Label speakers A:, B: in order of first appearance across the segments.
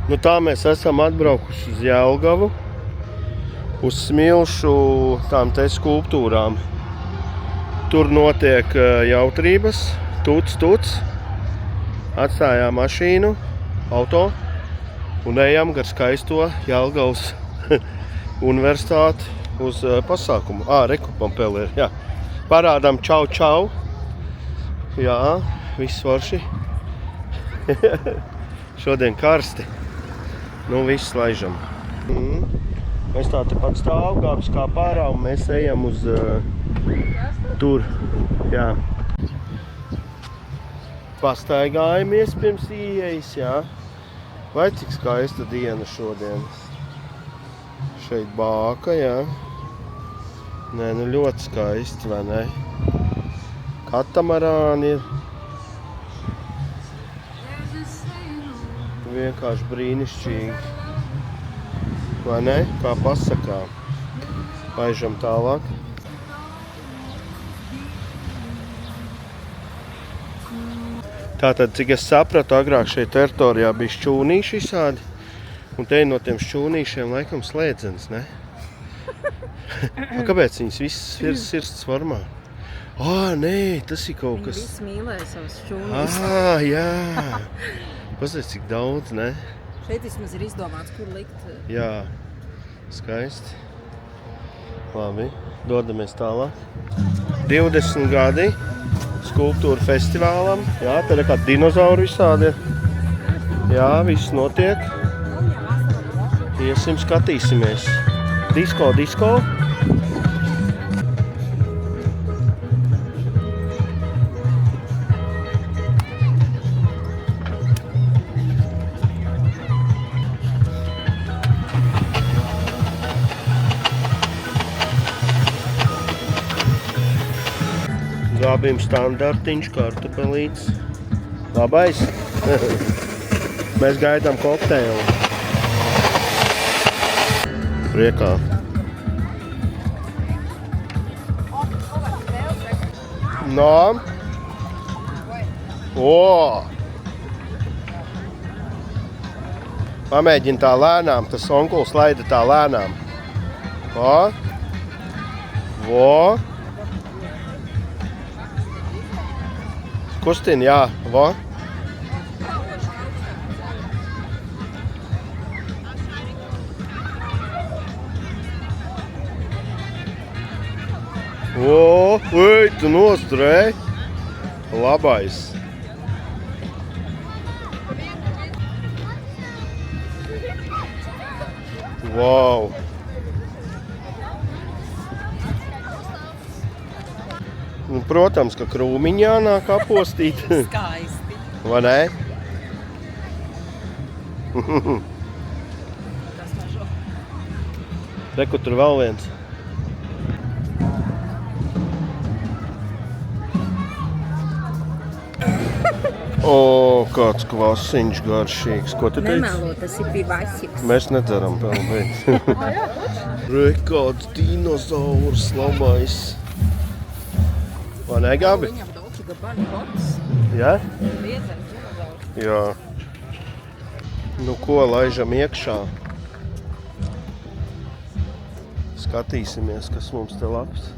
A: Nu tā mēs esam atbraukuši uz Jelgavu, uz Smilšu tām te skulptūrām. Tur notiek jautrības, tuc. Atstājām mašīnu, auto un ejam gar skaisto Jelgavas universitāti uz pasākumu. Reku Pampeli ir, jā. Parādām čau. Jā, viss forši. Šodien karsti. Nu, viss laižam. Mēs tā tepat stāv, Gabs kā pārā, un mēs ejam uz tur. Jā. Pastaigājamies pirms ieejas, jā. Vai cik skaista diena šodien. Šeit bāka, jā. Nē, nu ļoti skaists, vai ne? Katamarāni ir. Vienkārši brīnišķīgi. Vai ne? Kā pasakā. Laižam tālāk. Tātad, cik es sapratu, agrāk šeit teritorijā bija šķūnīši visādi. Un te no tiem šķūnīšiem laikam slēdzenes, ne? Kāpēc viņas visas ir sirds formā? Nē, tas ir kaut kas...
B: Viņi visi mīlēja savas šķūnīs.
A: Jā. Pazies, cik daudz, ne?
B: Šeit vismaz ir izdomāts, kur likt.
A: Jā, skaisti. Labi, dodamies tālāk. 20 gadi skulptūra festivālam. Jā, te ir kā dinozauri visādi. Jā, viss notiek. Iesim, skatīsimies. Disko. Gabim standartiņš, kartupelītes. Labais. Mēs gaidām kokteili. Priekā. No. Pamēģini tā lēnām, tas onkuls laida tā lēnām. Kustin, jā, Ej, tu nosturēji. Labais. Wow. Nu, protams, ka krūmiņi jānāk apostīt.
B: Skaisti.
A: Vai ne?
B: Tas mažo.
A: Reku, tur vēl viens. Kāds kvasiņš garšīgs. Ko tu teici?
B: Nemelo, tas ir pivasiks.
A: Mēs nedzeram vēl, bet. Kāds dinozaurs labais. Vai ne, Gabi?
B: Viņam Dolce Gabbana bots.
A: Jā?
B: Liedzens dinozaurs.
A: Jā. Nu ko, laižam iekšā. Skatīsimies, kas mums te labs.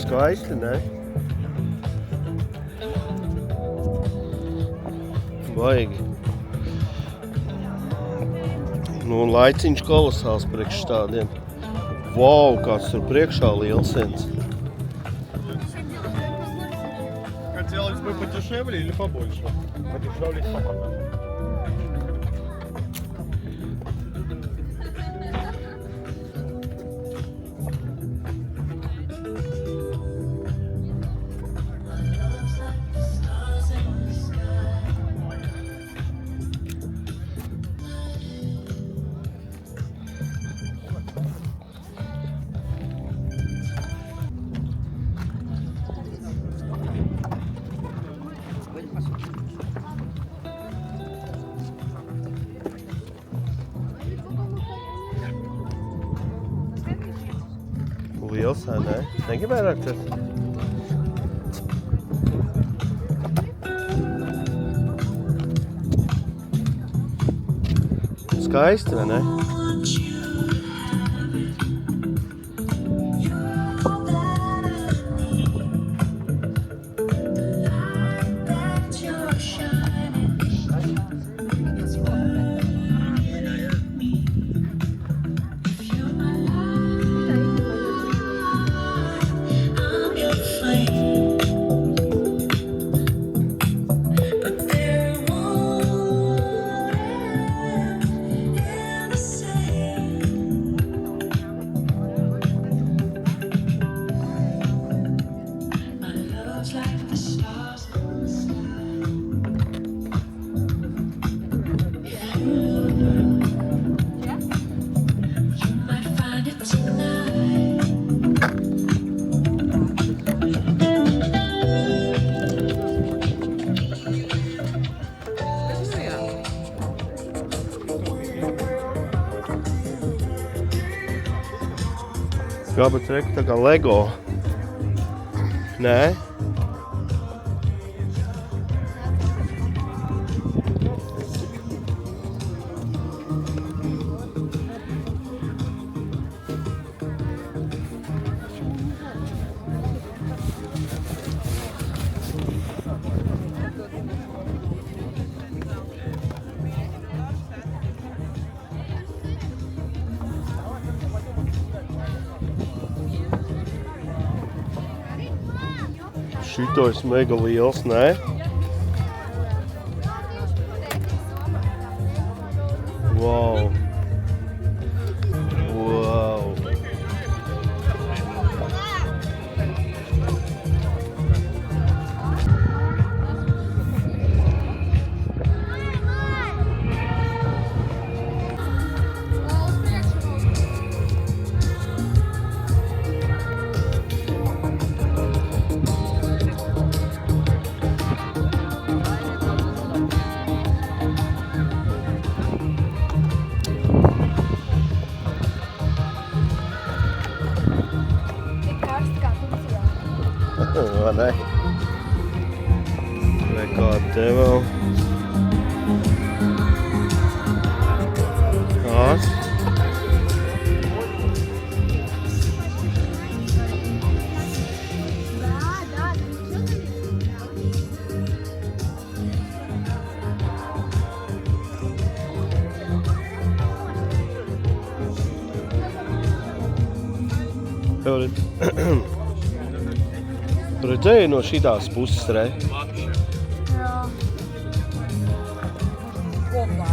A: Skaisti, ne? Baigi. Nu, laiciņš kolosāls priekš tādiem. Wow, kāds tur priekšā lielsens.
C: Хотелось бы подешевле или побольше? Подешевле 100%.
A: liels, vai ne? Negribu vairāk tas? Skaisti, vai ne? Jā, bet reku tā kā Lego. Nē? Šito ir mega liels, nē? Wow! Wow! Vai ne? Vai kāda te vēl? Kāds? Redzēju no šitās puses, re?
B: Jā. Kopā.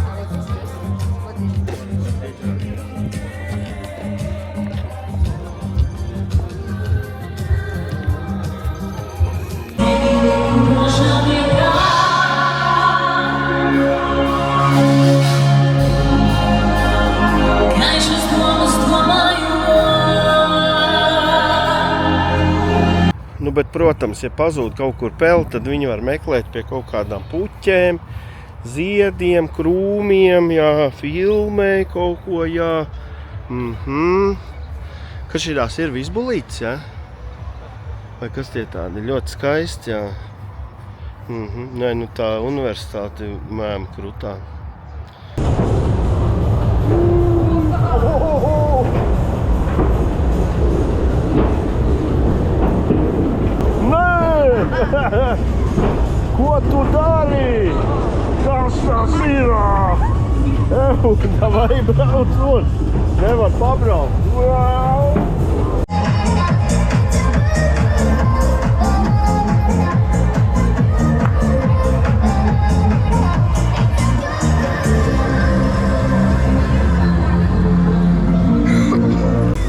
A: Nu, bet, protams, ja pazūd kaut kur peli, tad viņi var meklēt pie kaut kādām puķēm, ziediem, krūmiem, jā, filmē kaut ko, jā. Kas šitās ir visbulītes, jā? Vai kas tie tādi? Ļoti skaisti, jā. Nē, nu tā universitāte mēm krutā. Ko tu dari? Kas tas ir? Davai brauc un! Nevar pabraukt! Wow!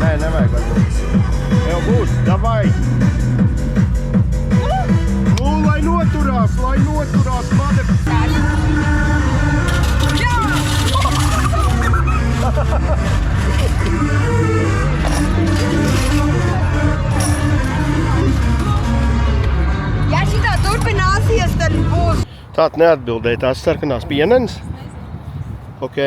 A: Nē, nevajag atrast. Jau būs, davai! Lai noturās mani!
B: Jā! Ja šitā turpināsies, tad būs.
A: Tātad neatbildēja tās sarkanās pienenes. Ok.